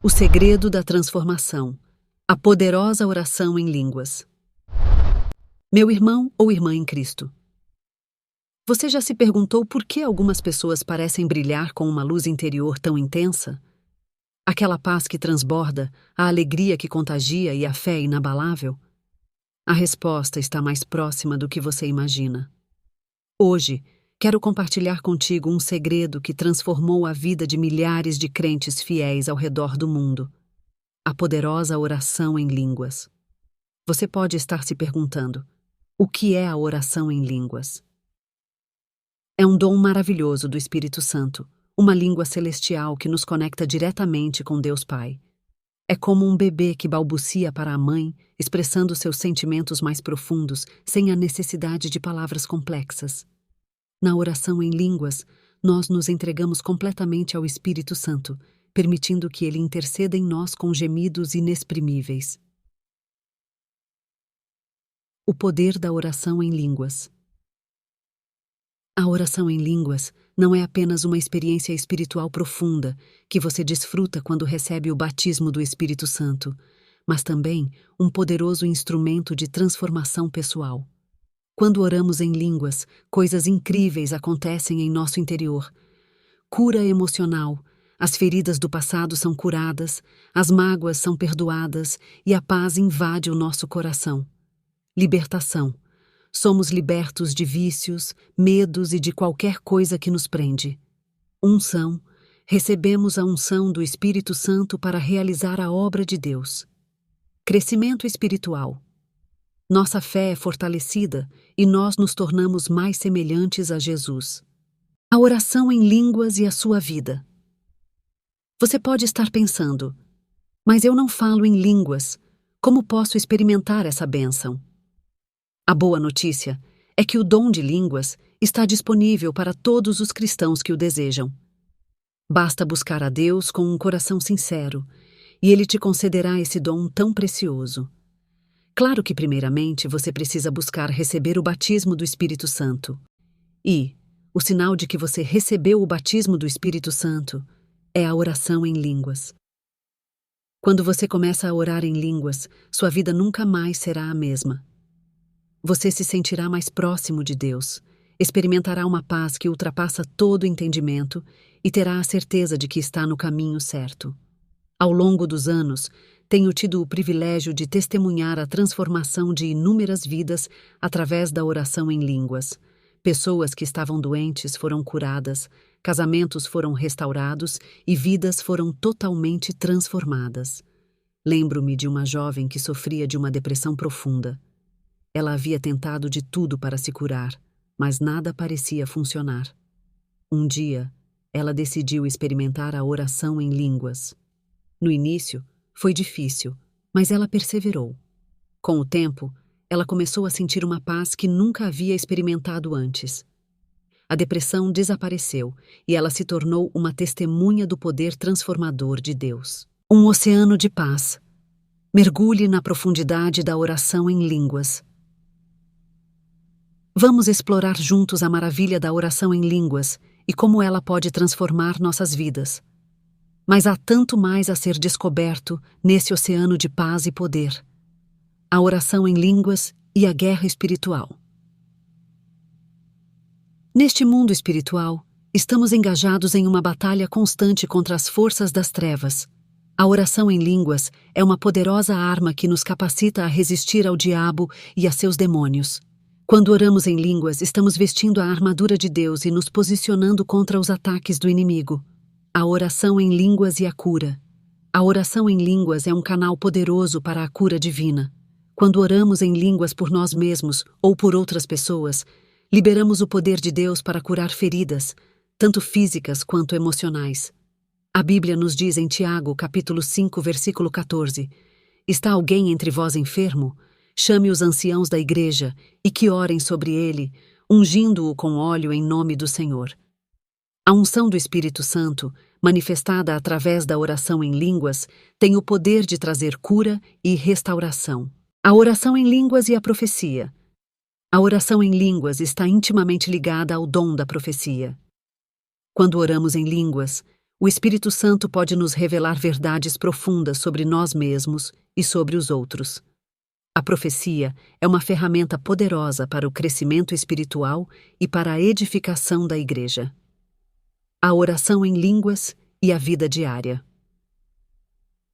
O segredo da transformação. A poderosa oração em línguas. Meu irmão ou irmã em Cristo. Você já se perguntou por que algumas pessoas parecem brilhar com uma luz interior tão intensa? Aquela paz que transborda, a alegria que contagia e a fé inabalável? A resposta está mais próxima do que você imagina. Hoje, quero compartilhar contigo um segredo que transformou a vida de milhares de crentes fiéis ao redor do mundo. A poderosa oração em línguas. Você pode estar se perguntando: o que é a oração em línguas? É um dom maravilhoso do Espírito Santo, uma língua celestial que nos conecta diretamente com Deus Pai. É como um bebê que balbucia para a mãe, expressando seus sentimentos mais profundos, sem a necessidade de palavras complexas. Na oração em línguas, nós nos entregamos completamente ao Espírito Santo, permitindo que ele interceda em nós com gemidos inexprimíveis. O poder da oração em línguas. A oração em línguas não é apenas uma experiência espiritual profunda que você desfruta quando recebe o batismo do Espírito Santo, mas também um poderoso instrumento de transformação pessoal. Quando oramos em línguas, coisas incríveis acontecem em nosso interior. Cura emocional, as feridas do passado são curadas, as mágoas são perdoadas e a paz invade o nosso coração. Libertação. Somos libertos de vícios, medos e de qualquer coisa que nos prende. Unção. Recebemos a unção do Espírito Santo para realizar a obra de Deus. Crescimento espiritual. Nossa fé é fortalecida e nós nos tornamos mais semelhantes a Jesus. A oração em línguas e a sua vida. Você pode estar pensando: mas eu não falo em línguas, como posso experimentar essa bênção? A boa notícia é que o dom de línguas está disponível para todos os cristãos que o desejam. Basta buscar a Deus com um coração sincero, e Ele te concederá esse dom tão precioso. Claro que, primeiramente, você precisa buscar receber o batismo do Espírito Santo. E o sinal de que você recebeu o batismo do Espírito Santo é a oração em línguas. Quando você começa a orar em línguas, sua vida nunca mais será a mesma. Você se sentirá mais próximo de Deus, experimentará uma paz que ultrapassa todo entendimento e terá a certeza de que está no caminho certo. Ao longo dos anos, tenho tido o privilégio de testemunhar a transformação de inúmeras vidas através da oração em línguas. Pessoas que estavam doentes foram curadas, casamentos foram restaurados e vidas foram totalmente transformadas. Lembro-me de uma jovem que sofria de uma depressão profunda. Ela havia tentado de tudo para se curar, mas nada parecia funcionar. Um dia, ela decidiu experimentar a oração em línguas. No início, foi difícil, mas ela perseverou. Com o tempo, ela começou a sentir uma paz que nunca havia experimentado antes. A depressão desapareceu e ela se tornou uma testemunha do poder transformador de Deus. Um oceano de paz. Mergulhe na profundidade da oração em línguas. Vamos explorar juntos a maravilha da oração em línguas e como ela pode transformar nossas vidas. Mas há tanto mais a ser descoberto nesse oceano de paz e poder. A oração em línguas e a guerra espiritual. Neste mundo espiritual, estamos engajados em uma batalha constante contra as forças das trevas. A oração em línguas é uma poderosa arma que nos capacita a resistir ao diabo e a seus demônios. Quando oramos em línguas, estamos vestindo a armadura de Deus e nos posicionando contra os ataques do inimigo. A oração em línguas e a cura. A oração em línguas é um canal poderoso para a cura divina. Quando oramos em línguas por nós mesmos ou por outras pessoas, liberamos o poder de Deus para curar feridas, tanto físicas quanto emocionais. A Bíblia nos diz em Tiago, capítulo 5, versículo 14: Está alguém entre vós enfermo? Chame os anciãos da igreja e que orem sobre ele, ungindo-o com óleo em nome do Senhor. A unção do Espírito Santo, manifestada através da oração em línguas, tem o poder de trazer cura e restauração. A oração em línguas e a profecia. A oração em línguas está intimamente ligada ao dom da profecia. Quando oramos em línguas, O Espírito Santo pode nos revelar verdades profundas sobre nós mesmos e sobre os outros. A profecia é uma ferramenta poderosa para o crescimento espiritual e para a edificação da igreja. A oração em línguas e a vida diária.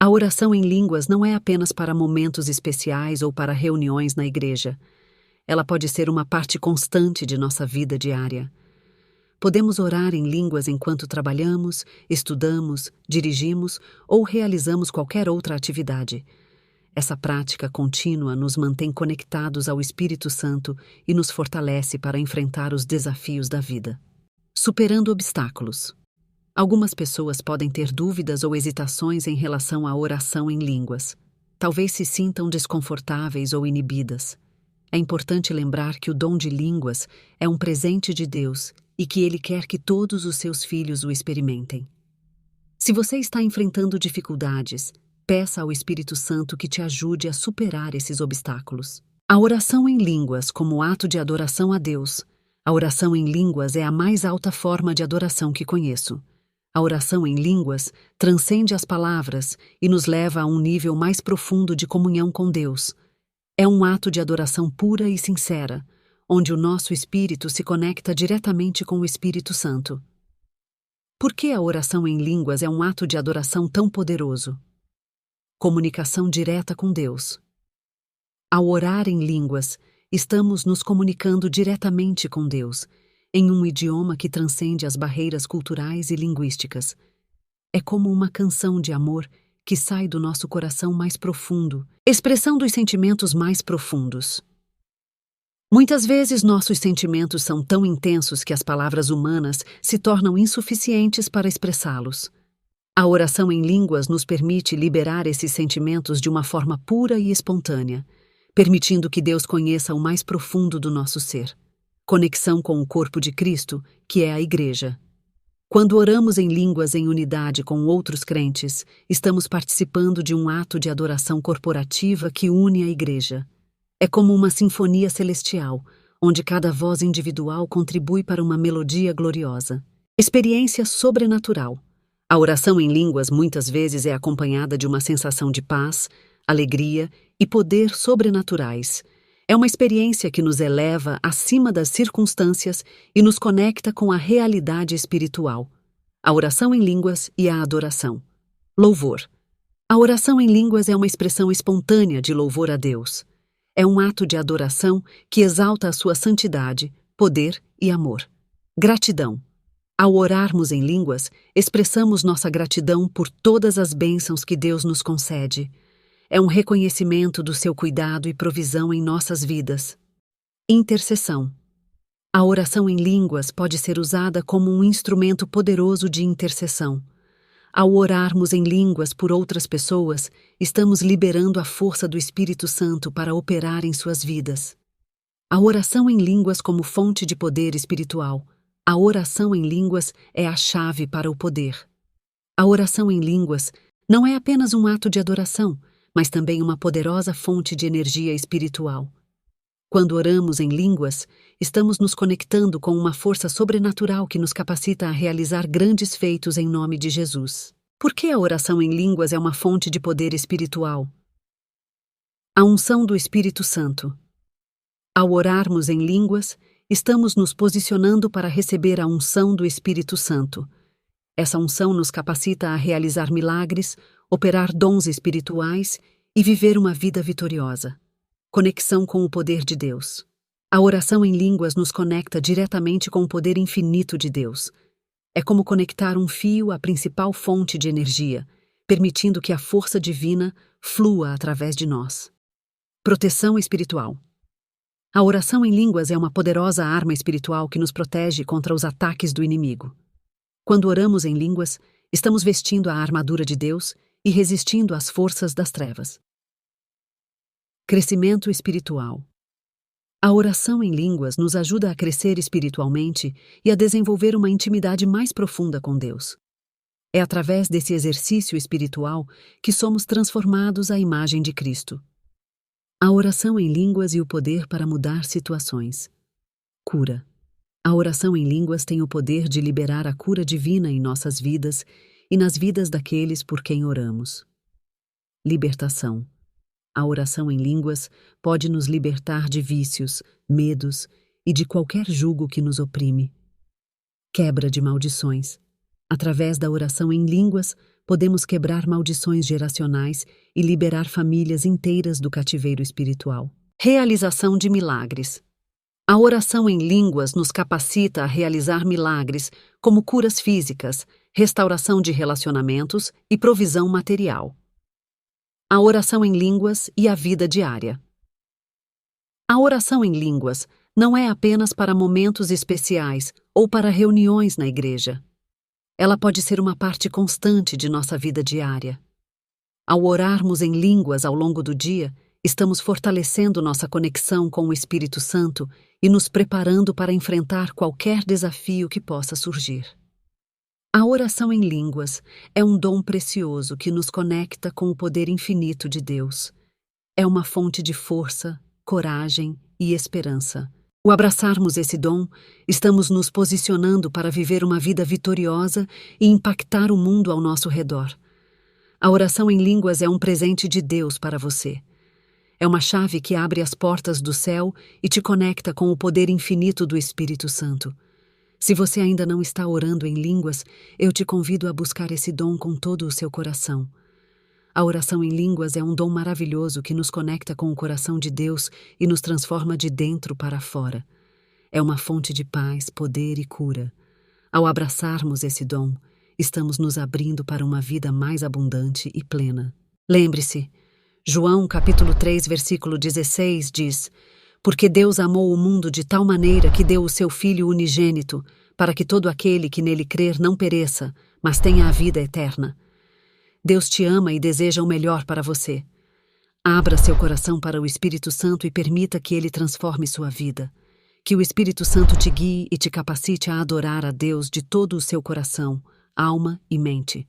A oração em línguas não é apenas para momentos especiais ou para reuniões na igreja. Ela pode ser uma parte constante de nossa vida diária. Podemos orar em línguas enquanto trabalhamos, estudamos, dirigimos ou realizamos qualquer outra atividade. Essa prática contínua nos mantém conectados ao Espírito Santo e nos fortalece para enfrentar os desafios da vida. Superando obstáculos. Algumas pessoas podem ter dúvidas ou hesitações em relação à oração em línguas. Talvez se sintam desconfortáveis ou inibidas. É importante lembrar que o dom de línguas é um presente de Deus e que Ele quer que todos os seus filhos o experimentem. Se você está enfrentando dificuldades, peça ao Espírito Santo que te ajude a superar esses obstáculos. A oração em línguas como ato de adoração a Deus. A oração em línguas é a mais alta forma de adoração que conheço. A oração em línguas transcende as palavras e nos leva a um nível mais profundo de comunhão com Deus. É um ato de adoração pura e sincera, onde o nosso espírito se conecta diretamente com o Espírito Santo. Por que a oração em línguas é um ato de adoração tão poderoso? Comunicação direta com Deus. Ao orar em línguas, estamos nos comunicando diretamente com Deus, em um idioma que transcende as barreiras culturais e linguísticas. É como uma canção de amor que sai do nosso coração mais profundo, expressão dos sentimentos mais profundos. Muitas vezes nossos sentimentos são tão intensos que as palavras humanas se tornam insuficientes para expressá-los. A oração em línguas nos permite liberar esses sentimentos de uma forma pura e espontânea, permitindo que Deus conheça o mais profundo do nosso ser. Conexão com o corpo de Cristo, que é a Igreja. Quando oramos em línguas em unidade com outros crentes, estamos participando de um ato de adoração corporativa que une a Igreja. É como uma sinfonia celestial, onde cada voz individual contribui para uma melodia gloriosa. Experiência sobrenatural. A oração em línguas muitas vezes é acompanhada de uma sensação de paz, alegria e poder sobrenaturais. É uma experiência que nos eleva acima das circunstâncias e nos conecta com a realidade espiritual. A oração em línguas e a adoração. Louvor. A oração em línguas é uma expressão espontânea de louvor a Deus. É um ato de adoração que exalta a sua santidade, poder e amor. Gratidão. Ao orarmos em línguas, expressamos nossa gratidão por todas as bênçãos que Deus nos concede. É um reconhecimento do seu cuidado e provisão em nossas vidas. Intercessão. A oração em línguas pode ser usada como um instrumento poderoso de intercessão. Ao orarmos em línguas por outras pessoas, estamos liberando a força do Espírito Santo para operar em suas vidas. A oração em línguas como fonte de poder espiritual. A oração em línguas é a chave para o poder. A oração em línguas não é apenas um ato de adoração, mas também uma poderosa fonte de energia espiritual. Quando oramos em línguas, estamos nos conectando com uma força sobrenatural que nos capacita a realizar grandes feitos em nome de Jesus. Por que a oração em línguas é uma fonte de poder espiritual? A unção do Espírito Santo. Ao orarmos em línguas, estamos nos posicionando para receber a unção do Espírito Santo. Essa unção nos capacita a realizar milagres, operar dons espirituais e viver uma vida vitoriosa. Conexão com o poder de Deus. A oração em línguas nos conecta diretamente com o poder infinito de Deus. É como conectar um fio à principal fonte de energia, permitindo que a força divina flua através de nós. Proteção espiritual. A oração em línguas é uma poderosa arma espiritual que nos protege contra os ataques do inimigo. Quando oramos em línguas, estamos vestindo a armadura de Deus e resistindo às forças das trevas. Crescimento espiritual. A oração em línguas nos ajuda a crescer espiritualmente e a desenvolver uma intimidade mais profunda com Deus. É através desse exercício espiritual que somos transformados à imagem de Cristo. A oração em línguas e o poder para mudar situações. Cura. A oração em línguas tem o poder de liberar a cura divina em nossas vidas e nas vidas daqueles por quem oramos. Libertação. A oração em línguas pode nos libertar de vícios, medos e de qualquer jugo que nos oprime. Quebra de maldições. Através da oração em línguas, podemos quebrar maldições geracionais e liberar famílias inteiras do cativeiro espiritual. Realização de milagres. A oração em línguas nos capacita a realizar milagres, como curas físicas, restauração de relacionamentos e provisão material. A oração em línguas e a vida diária. A oração em línguas não é apenas para momentos especiais ou para reuniões na igreja. Ela pode ser uma parte constante de nossa vida diária. Ao orarmos em línguas ao longo do dia, estamos fortalecendo nossa conexão com o Espírito Santo e nos preparando para enfrentar qualquer desafio que possa surgir. A oração em línguas é um dom precioso que nos conecta com o poder infinito de Deus. É uma fonte de força, coragem e esperança. Ao abraçarmos esse dom, estamos nos posicionando para viver uma vida vitoriosa e impactar o mundo ao nosso redor. A oração em línguas é um presente de Deus para você. É uma chave que abre as portas do céu e te conecta com o poder infinito do Espírito Santo. Se você ainda não está orando em línguas, eu te convido a buscar esse dom com todo o seu coração. A oração em línguas é um dom maravilhoso que nos conecta com o coração de Deus e nos transforma de dentro para fora. É uma fonte de paz, poder e cura. Ao abraçarmos esse dom, estamos nos abrindo para uma vida mais abundante e plena. Lembre-se, João capítulo 3, versículo 16 diz: Porque Deus amou o mundo de tal maneira que deu o seu Filho unigênito, para que todo aquele que nele crer não pereça, mas tenha a vida eterna. Deus te ama e deseja o melhor para você. Abra seu coração para o Espírito Santo e permita que ele transforme sua vida. Que o Espírito Santo te guie e te capacite a adorar a Deus de todo o seu coração, alma e mente.